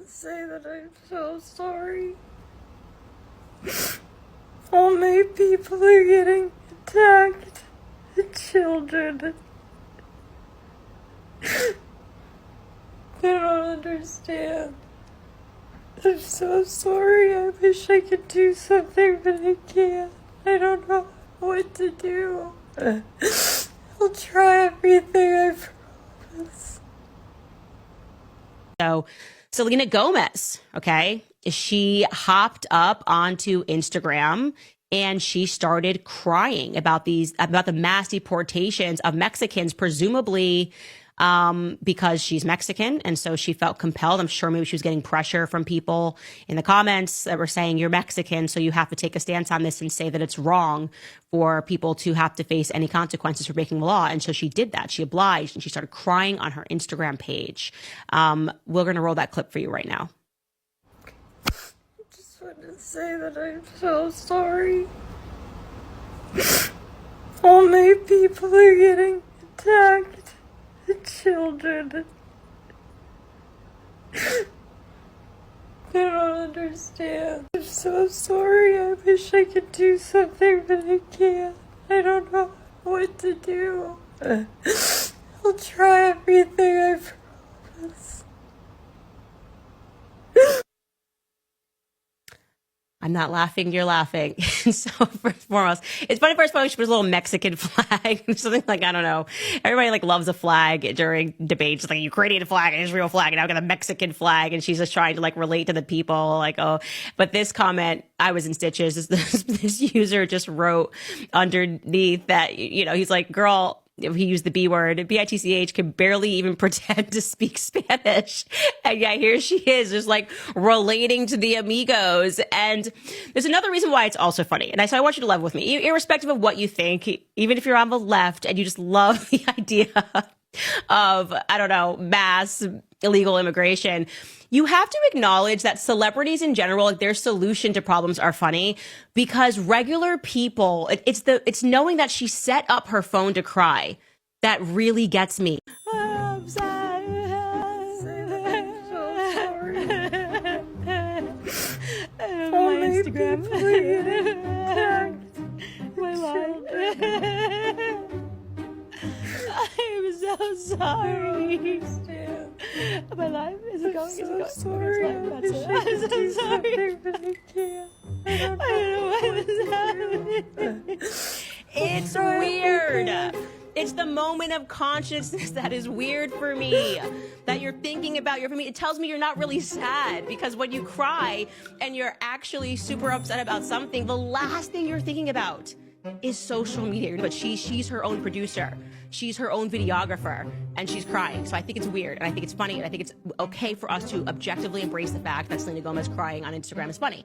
to say that I'm so sorry. All my people are getting attacked. The children. They don't understand. I'm so sorry. I wish I could do something, but I can't. I don't know what to do. I'll try everything, I promise. So, Selena Gomez, okay, she hopped up onto Instagram and she started crying about the mass deportations of Mexicans, presumably because she's Mexican. And so she felt compelled. I'm sure maybe she was getting pressure from people in the comments that were saying, you're Mexican, so you have to take a stance on this and say that it's wrong for people to have to face any consequences for breaking the law. And so she did that. She obliged and she started crying on her Instagram page. We're going to roll that clip for you right now. I just want to say that I'm so sorry. All my people are getting attacked. The children. They don't understand. I'm so sorry. I wish I could do something, but I can't. I don't know what to do. I'll try everything, I promise. I'm not laughing, you're laughing. So first and foremost, it's funny first of all, she put a little Mexican flag, something like, I don't know. Everybody like loves a flag during debates, it's like a Ukrainian flag, an Israel flag, and now we got a Mexican flag, and she's just trying to like relate to the people, like, oh. But this comment, I was in stitches. This user just wrote underneath that, you know, he's like, girl, he used the B word, bitch, can barely even pretend to speak Spanish. And yeah, here she is, just like relating to the amigos. And there's another reason why it's also funny. And so I want you to love with me, irrespective of what you think, even if you're on the left and you just love the idea of, I don't know, mass illegal immigration. You have to acknowledge that celebrities in general, like their solution to problems are funny because regular people, it's knowing that she set up her phone to cry that really gets me. I'm sorry. I'm so sorry. On my Instagram. My life. I'm so sorry. My life is it going? I'm so sorry. I'm so sorry, but I can't. I don't know what this happening. It's weird. It's the moment of consciousness that is weird for me. That you're thinking about your family. It tells me you're not really sad because when you cry and you're actually super upset about something, the last thing you're thinking about is social media. But she's her own producer. She's her own videographer and she's crying. So I think it's weird and I think it's funny and I think it's okay for us to objectively embrace the fact that Selena Gomez crying on Instagram is funny.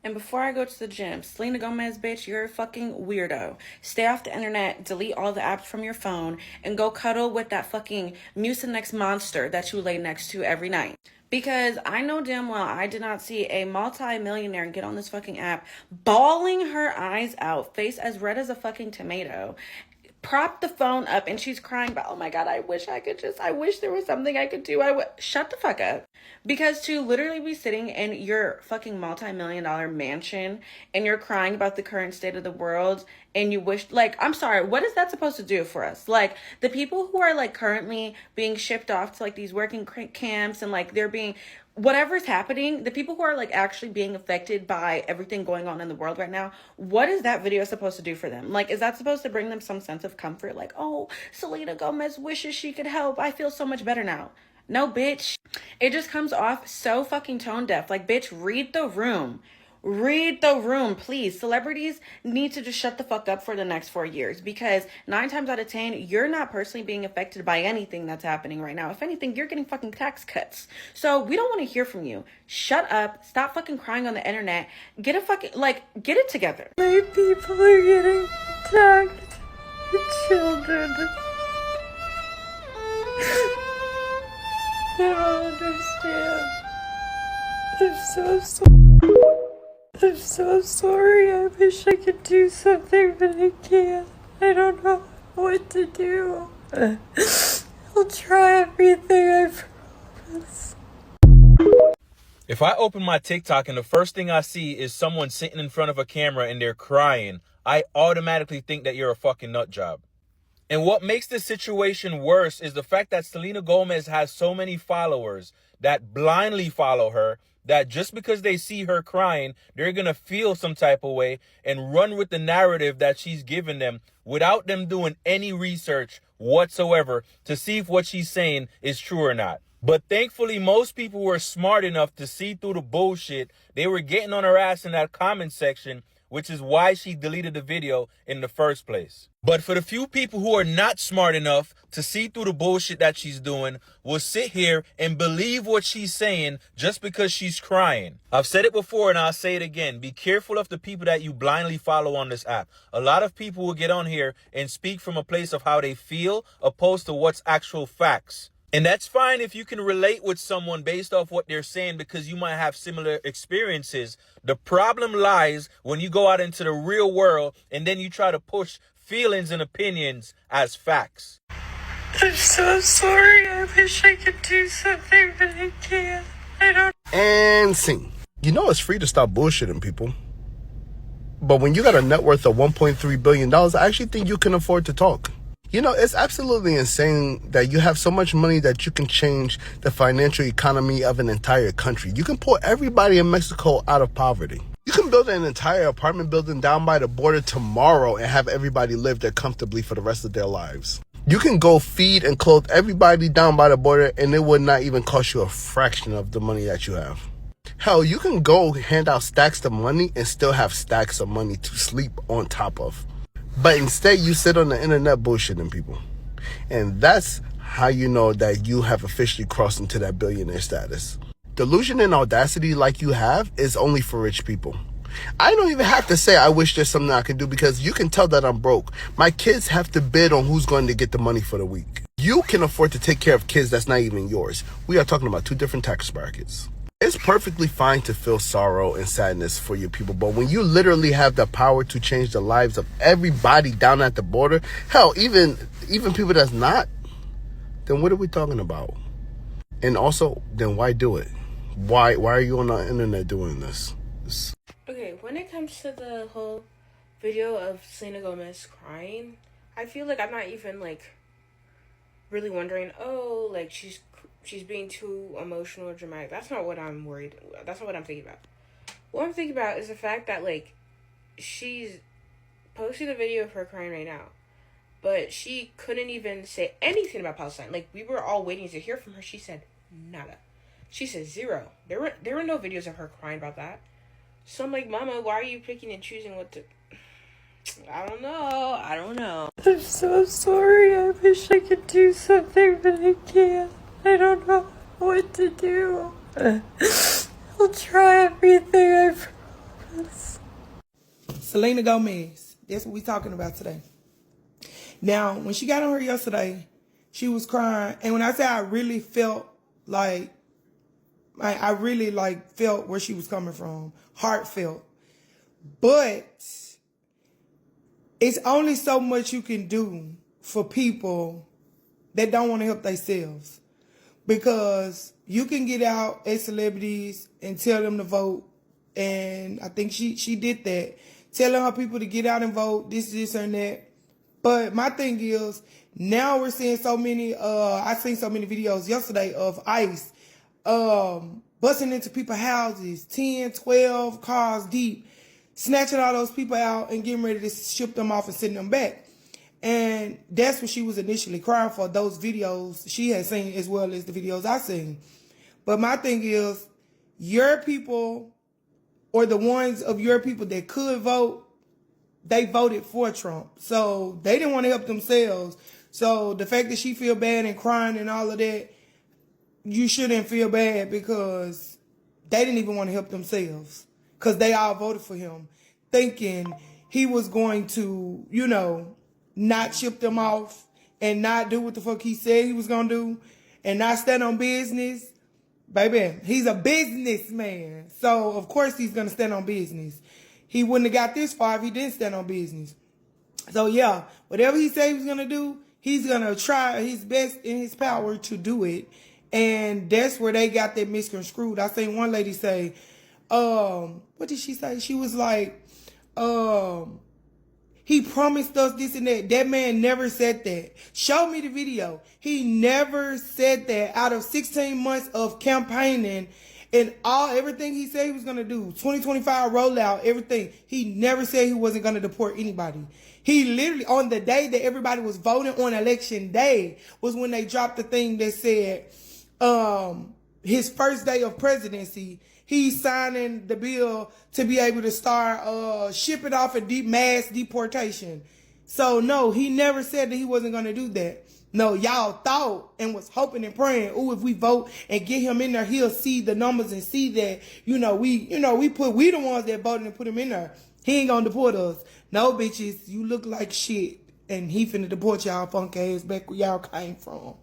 And before I go to the gym, Selena Gomez, bitch, you're a fucking weirdo. Stay off the internet, delete all the apps from your phone, and go cuddle with that fucking Mucinex monster that you lay next to every night. Because I know damn well I did not see a multi-millionaire get on this fucking app, bawling her eyes out, face as red as a fucking tomato, prop the phone up, and she's crying about, oh my God, I wish there was something I could do. Shut the fuck up. Because to literally be sitting in your fucking multi-million-dollar mansion and you're crying about the current state of the world and you wish, like, I'm sorry, what is that supposed to do for us? Like, the people who are like currently being shipped off to like these working camps and like they're being, whatever's happening, the people who are like actually being affected by everything going on in the world right now, what is that video supposed to do for them? Like, is that supposed to bring them some sense of comfort? Like, oh, Selena Gomez wishes she could help. I feel so much better now. No, bitch. It just comes off so fucking tone deaf. Like, bitch, read the room. Read the room, please. Celebrities need to just shut the fuck up for the next 4 years because 9 times out of 10, you're not personally being affected by anything that's happening right now. If anything, you're getting fucking tax cuts. So we don't want to hear from you. Shut up. Stop fucking crying on the internet. Get it together. My people are getting attacked. The children. They don't understand. I'm so sorry. I wish I could do something, but I can't. I don't know what to do. I'll try everything, I promise. If I open my TikTok and the first thing I see is someone sitting in front of a camera and they're crying, I automatically think that you're a fucking nut job. And what makes this situation worse is the fact that Selena Gomez has so many followers that blindly follow her, that just because they see her crying, they're going to feel some type of way and run with the narrative that she's given them without them doing any research whatsoever to see if what she's saying is true or not. But thankfully, most people were smart enough to see through the bullshit. They were getting on her ass in that comment section, which is why she deleted the video in the first place. But for the few people who are not smart enough to see through the bullshit that she's doing, will sit here and believe what she's saying just because she's crying. I've said it before and I'll say it again. Be careful of the people that you blindly follow on this app. A lot of people will get on here and speak from a place of how they feel opposed to what's actual facts. And that's fine if you can relate with someone based off what they're saying because you might have similar experiences. The problem lies when you go out into the real world and then you try to push feelings and opinions as facts. I'm so sorry. I wish I could do something, but I can't. I don't. And scene. You know it's free to stop bullshitting people. But when you got a net worth of $1.3 billion, I actually think you can afford to talk. You know, it's absolutely insane that you have so much money that you can change the financial economy of an entire country. You can pull everybody in Mexico out of poverty. You can build an entire apartment building down by the border tomorrow and have everybody live there comfortably for the rest of their lives. You can go feed and clothe everybody down by the border and it would not even cost you a fraction of the money that you have. Hell, you can go hand out stacks of money and still have stacks of money to sleep on top of. But instead, you sit on the internet bullshitting people. And that's how you know that you have officially crossed into that billionaire status. Delusion and audacity like you have is only for rich people. I don't even have to say I wish there's something I can do because you can tell that I'm broke. My kids have to bid on who's going to get the money for the week. You can afford to take care of kids that's not even yours. We are talking about two different tax brackets. It's perfectly fine to feel sorrow and sadness for your people, but when you literally have the power to change the lives of everybody down at the border, hell, even people that's not, then what are we talking about? And also, then why do it? Why are you on the internet doing this? Okay, when it comes to the whole video of Selena Gomez crying, I feel like I'm not even, really wondering, oh, she's being too emotional or dramatic. That's not what I'm worried. That's not what I'm thinking about. What I'm thinking about is the fact that, she's posting a video of her crying right now, but she couldn't even say anything about Palestine. We were all waiting to hear from her. She said nada. She said zero. There were no videos of her crying about that. So I'm like, Mama, why are you picking and choosing what to... I don't know. I'm so sorry. I wish I could do something, but I can't. I don't know what to do. I'll try everything, I promise. Selena Gomez. That's what we're talking about today. Now, when she got on her yesterday, she was crying. And when I say I really felt I really felt where she was coming from. Heartfelt. But it's only so much you can do for people that don't want to help themselves. Because you can get out as celebrities and tell them to vote. And I think she did that. Telling her people to get out and vote, this, and that. But my thing is, now we're seeing so many, I seen so many videos yesterday of ICE busting into people's houses, 10, 12 cars deep, snatching all those people out and getting ready to ship them off and send them back. And that's what she was initially crying for, those videos she had seen as well as the videos I seen. But my thing is, your people, or the ones of your people that could vote, they voted for Trump. So they didn't want to help themselves. So the fact that she feel bad and crying and all of that, you shouldn't feel bad because they didn't even want to help themselves. Because they all voted for him, thinking he was going to, not ship them off and not do what the fuck he said he was going to do and not stand on business. Baby, he's a businessman. So, of course, he's going to stand on business. He wouldn't have got this far if he didn't stand on business. So, yeah, whatever he said he was going to do, he's going to try his best in his power to do it. And that's where they got that misconstrued. I seen one lady say, what did she say? She was like, he promised us this and that. That man never said that. Show me the video. He never said that. Out of 16 months of campaigning and everything he said he was going to do, 2025 rollout, everything, he never said he wasn't going to deport anybody. He literally, on the day that everybody was voting on election day, was when they dropped the thing that said, his first day of presidency, he's signing the bill to be able to start shipping off a mass deportation. So no, he never said that he wasn't going to do that. No, y'all thought and was hoping and praying, oh, if we vote and get him in there, he'll see the numbers and see that, we the ones that voted and put him in there. He ain't gonna deport us. No, bitches, you look like shit. And he finna deport y'all funk ass back where y'all came from.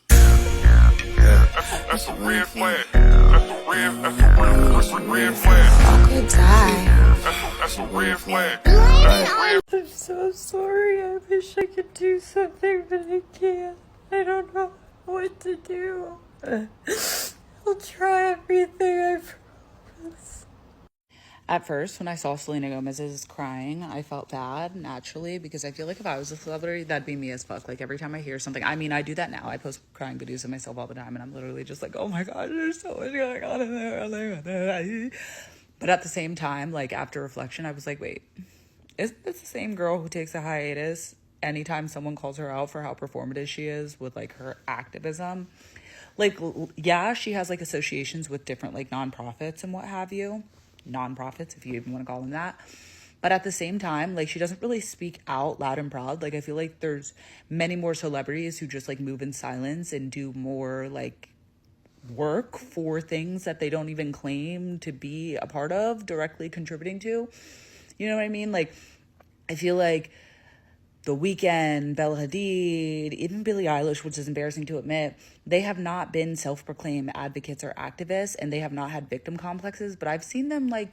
That's a red flag. That's a red flag. Okay, die. That's a red flag. I'm so sorry. I wish I could do something, but I can't. I don't know what to do. I'll try everything, I promise. At first, when I saw Selena Gomez's crying, I felt bad naturally because I feel like if I was a celebrity, that'd be me as fuck. Like every time I hear something, I mean, I do that now. I post crying videos of myself all the time, and I'm literally just like, oh my god, there's so much going on in there. But at the same time, like after reflection, I was like, wait, isn't this the same girl who takes a hiatus anytime someone calls her out for how performative she is with like her activism? Like, yeah, she has like associations with different like nonprofits and what have you. Nonprofits, if you even want to call them that. But at the same time, like, she doesn't really speak out loud and proud. Like, I feel like there's many more celebrities who just like move in silence and do more like work for things that they don't even claim to be a part of, directly contributing to. You know what I mean? Like, I feel like The Weeknd, Bella Hadid, even Billie Eilish, which is embarrassing to admit, they have not been self-proclaimed advocates or activists, and they have not had victim complexes, but I've seen them like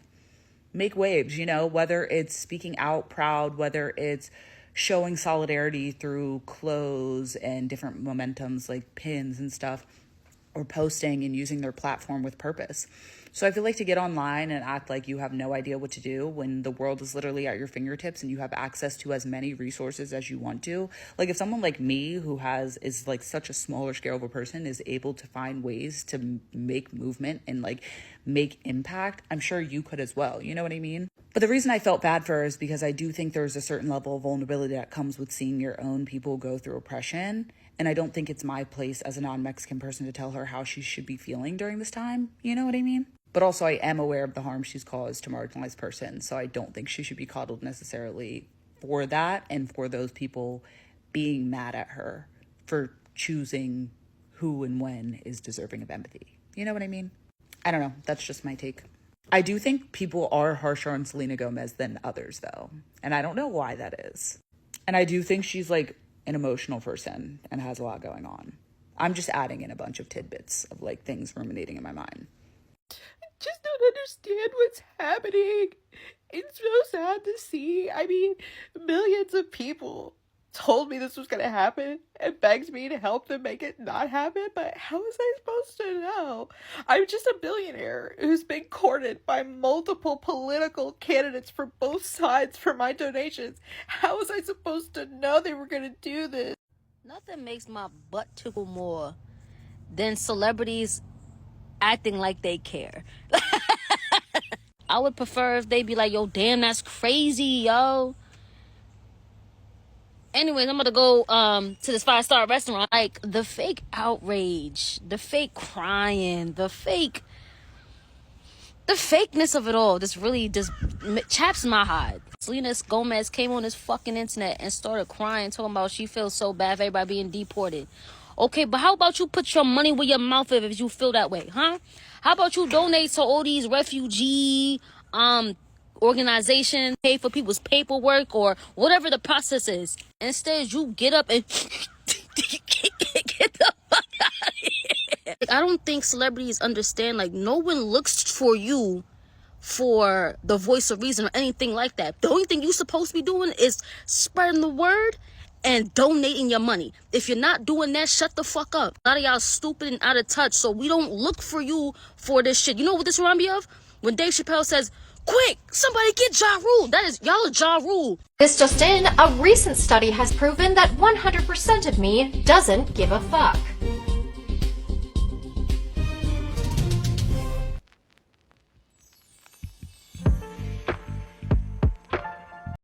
make waves, whether it's speaking out proud, whether it's showing solidarity through clothes and different momentums like pins and stuff, or posting and using their platform with purpose. So I feel like to get online and act like you have no idea what to do when the world is literally at your fingertips and you have access to as many resources as you want to. Like if someone like me who is like such a smaller scale of a person is able to find ways to make movement and like make impact, I'm sure you could as well. You know what I mean? But the reason I felt bad for her is because I do think there's a certain level of vulnerability that comes with seeing your own people go through oppression. And I don't think it's my place as a non-Mexican person to tell her how she should be feeling during this time. You know what I mean? But also I am aware of the harm she's caused to marginalized persons. So I don't think she should be coddled necessarily for that and for those people being mad at her for choosing who and when is deserving of empathy. You know what I mean? I don't know. That's just my take. I do think people are harsher on Selena Gomez than others, though. And I don't know why that is. And I do think she's like an emotional person and has a lot going on. I'm just adding in a bunch of tidbits of like things ruminating in my mind. Just don't understand what's happening. It's so sad to see. I mean, millions of people told me this was going to happen and begged me to help them make it not happen, but how was I supposed to know? I'm just a billionaire who's been courted by multiple political candidates from both sides for my donations. How was I supposed to know they were going to do this? Nothing makes my butt tickle more than celebrities acting like they care. I would prefer if they be like, yo, damn, that's crazy, yo. Anyways, I'm gonna go to this 5-star restaurant. Like, the fake outrage, the fake crying, the fakeness of it all just really just chaps my hide. Selena Gomez came on this fucking internet and started crying, talking about she feels so bad for everybody being deported. Okay, but how about you put your money where your mouth is if you feel that way, huh? How about you donate to all these refugee organizations, pay for people's paperwork or whatever the process is. Instead, you get up and get the fuck out of here. I don't think celebrities understand, like, no one looks for you for the voice of reason or anything like that. The only thing you're supposed to be doing is spreading the word and donating your money. If you're not doing that, shut the fuck up. A lot of y'all stupid and out of touch, so we don't look for you for this shit. You know what this reminds me of? When Dave Chappelle says, quick, somebody get Ja Rule. That is, y'all are Ja Rule. This just in, a recent study has proven that 100% of me doesn't give a fuck.